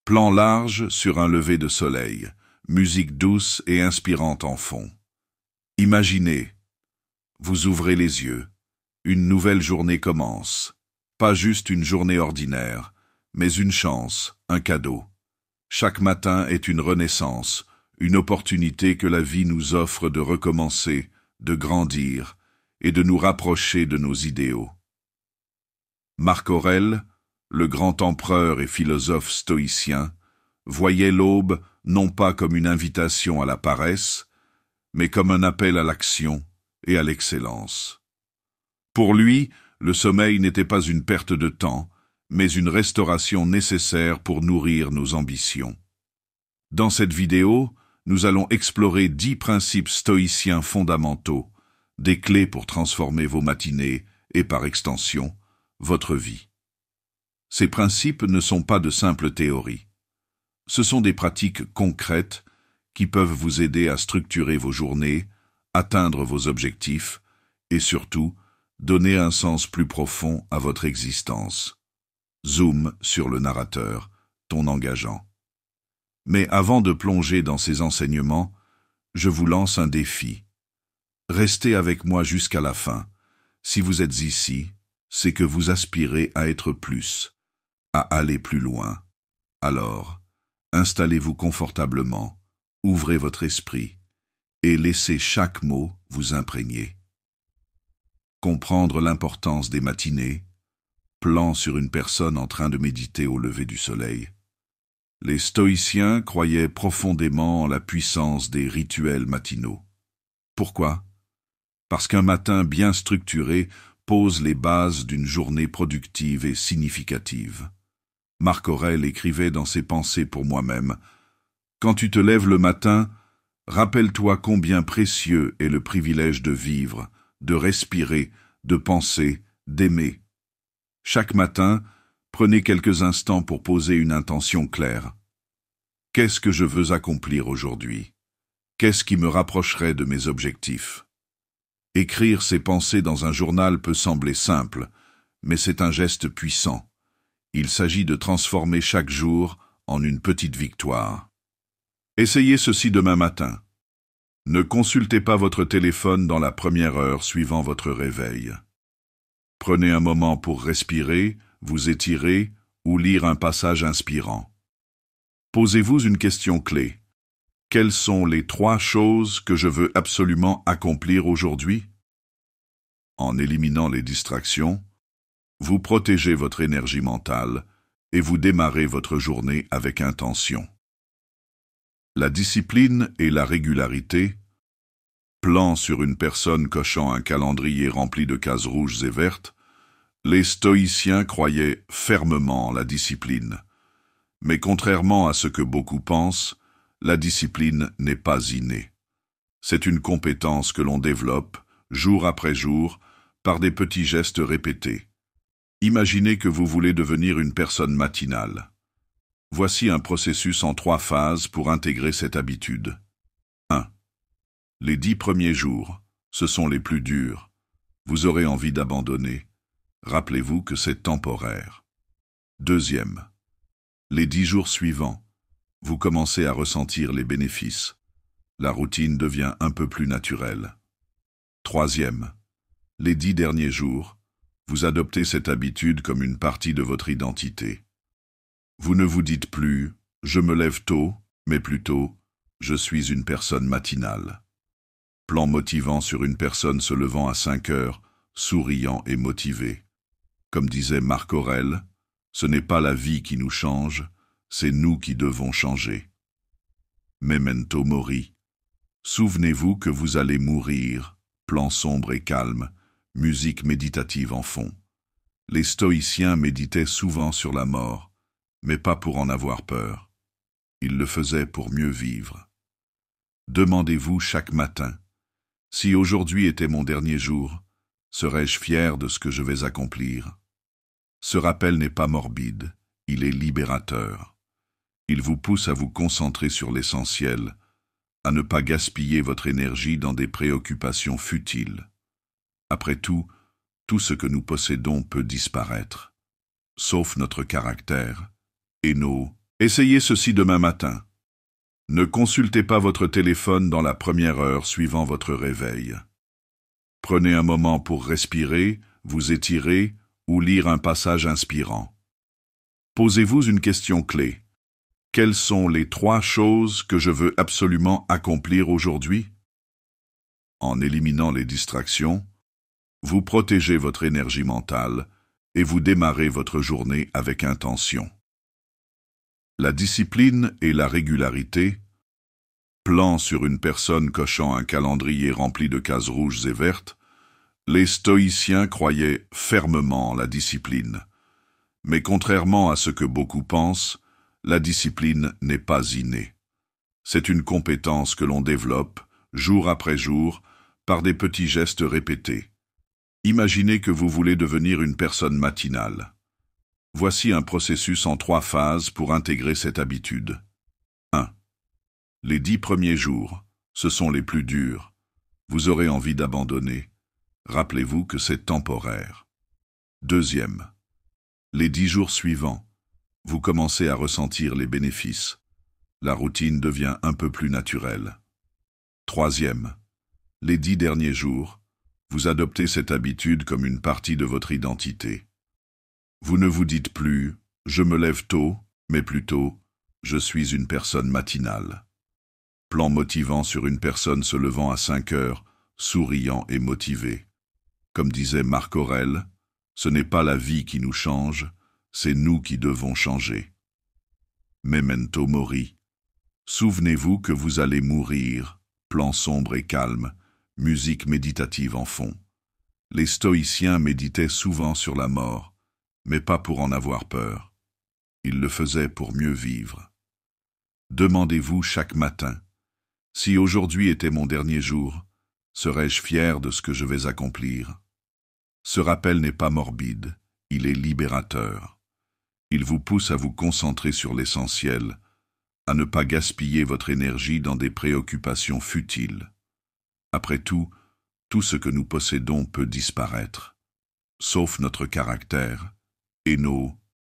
Plan large sur un lever de soleil, musique douce et inspirante en fond. Imaginez, vous ouvrez les yeux, une nouvelle journée commence. Pas juste une journée ordinaire, mais une chance, un cadeau. Chaque matin est une renaissance, une opportunité que la vie nous offre de recommencer, de grandir et de nous rapprocher de nos idéaux. Marc Aurèle, le grand empereur et philosophe stoïcien, voyait l'aube non pas comme une invitation à la paresse, mais comme un appel à l'action et à l'excellence. Pour lui, le sommeil n'était pas une perte de temps, mais une restauration nécessaire pour nourrir nos ambitions. Dans cette vidéo, nous allons explorer 10 principes stoïciens fondamentaux, des clés pour transformer vos matinées et, par extension, votre vie. Ces principes ne sont pas de simples théories. Ce sont des pratiques concrètes qui peuvent vous aider à structurer vos journées, atteindre vos objectifs et surtout, donner un sens plus profond à votre existence. Zoom sur le narrateur, ton engageant. Mais avant de plonger dans ces enseignements, je vous lance un défi. Restez avec moi jusqu'à la fin. Si vous êtes ici, c'est que vous aspirez à être plus, à aller plus loin. Alors, installez-vous confortablement, ouvrez votre esprit et laissez chaque mot vous imprégner. Comprendre l'importance des matinées, plan sur une personne en train de méditer au lever du soleil. Les stoïciens croyaient profondément en la puissance des rituels matinaux. Pourquoi? Parce qu'un matin bien structuré pose les bases d'une journée productive et significative. Marc Aurèle écrivait dans ses Pensées pour moi-même « Quand tu te lèves le matin, rappelle-toi combien précieux est le privilège de vivre, de respirer, de penser, d'aimer. Chaque matin, prenez quelques instants pour poser une intention claire. Qu'est-ce que je veux accomplir aujourd'hui? Qu'est-ce qui me rapprocherait de mes objectifs? Écrire ses pensées dans un journal peut sembler simple, mais c'est un geste puissant. Il s'agit de transformer chaque jour en une petite victoire. Essayez ceci demain matin. Ne consultez pas votre téléphone dans la première heure suivant votre réveil. Prenez un moment pour respirer, vous étirer ou lire un passage inspirant. Posez-vous une question clé. Quelles sont les 3 choses que je veux absolument accomplir aujourd'hui? En éliminant les distractions, vous protégez votre énergie mentale et vous démarrez votre journée avec intention. La discipline et la régularité, plan sur une personne cochant un calendrier rempli de cases rouges et vertes, les stoïciens croyaient fermement en la discipline. Mais contrairement à ce que beaucoup pensent, la discipline n'est pas innée. C'est une compétence que l'on développe, jour après jour, par des petits gestes répétés. Imaginez que vous voulez devenir une personne matinale. Voici un processus en 3 phases pour intégrer cette habitude. 1. Les 10 premiers jours, ce sont les plus durs. Vous aurez envie d'abandonner. Rappelez-vous que c'est temporaire. 2. Les 10 jours suivants, vous commencez à ressentir les bénéfices. La routine devient un peu plus naturelle. 3. Les 10 derniers jours, vous adoptez cette habitude comme une partie de votre identité. Vous ne vous dites plus « je me lève tôt », mais plutôt « je suis une personne matinale ». Plan motivant sur une personne se levant à 5 heures, souriant et motivé. Comme disait Marc Aurèle, ce n'est pas la vie qui nous change, c'est nous qui devons changer. Memento mori. Souvenez-vous que vous allez mourir, plan sombre et calme, musique méditative en fond. Les stoïciens méditaient souvent sur la mort, mais pas pour en avoir peur. Ils le faisaient pour mieux vivre. Demandez-vous chaque matin, si aujourd'hui était mon dernier jour, serais-je fier de ce que je vais accomplir? Ce rappel n'est pas morbide, il est libérateur. Il vous pousse à vous concentrer sur l'essentiel, à ne pas gaspiller votre énergie dans des préoccupations futiles. Après tout ce que nous possédons peut disparaître, sauf notre caractère et nos Essayez ceci demain matin. Ne consultez pas votre téléphone dans la première heure suivant votre réveil. Prenez un moment pour respirer, vous étirer ou lire un passage inspirant. Posez-vous une question clé. Quelles sont les 3 choses que je veux absolument accomplir aujourd'hui? En éliminant les distractions, vous protégez votre énergie mentale et vous démarrez votre journée avec intention. La discipline et la régularité, plan sur une personne cochant un calendrier rempli de cases rouges et vertes, les stoïciens croyaient fermement en la discipline. Mais contrairement à ce que beaucoup pensent, la discipline n'est pas innée. C'est une compétence que l'on développe, jour après jour, par des petits gestes répétés. Imaginez que vous voulez devenir une personne matinale. Voici un processus en 3 phases pour intégrer cette habitude. 1. Les 10 premiers jours, ce sont les plus durs. Vous aurez envie d'abandonner. Rappelez-vous que c'est temporaire. 2. Les 10 jours suivants, vous commencez à ressentir les bénéfices. La routine devient un peu plus naturelle. 3. Les 10 derniers jours, vous adoptez cette habitude comme une partie de votre identité. Vous ne vous dites plus « je me lève tôt », mais plutôt « je suis une personne matinale ». Plan motivant sur une personne se levant à 5 heures, souriant et motivé. Comme disait Marc Aurèle, ce n'est pas la vie qui nous change, c'est nous qui devons changer. Memento mori. Souvenez-vous que vous allez mourir, plan sombre et calme, musique méditative en fond. Les stoïciens méditaient souvent sur la mort, mais pas pour en avoir peur. Ils le faisaient pour mieux vivre. Demandez-vous chaque matin, si aujourd'hui était mon dernier jour, serais-je fier de ce que je vais accomplir? Ce rappel n'est pas morbide, il est libérateur. Il vous pousse à vous concentrer sur l'essentiel, à ne pas gaspiller votre énergie dans des préoccupations futiles. Après tout ce que nous possédons peut disparaître, sauf notre caractère et nos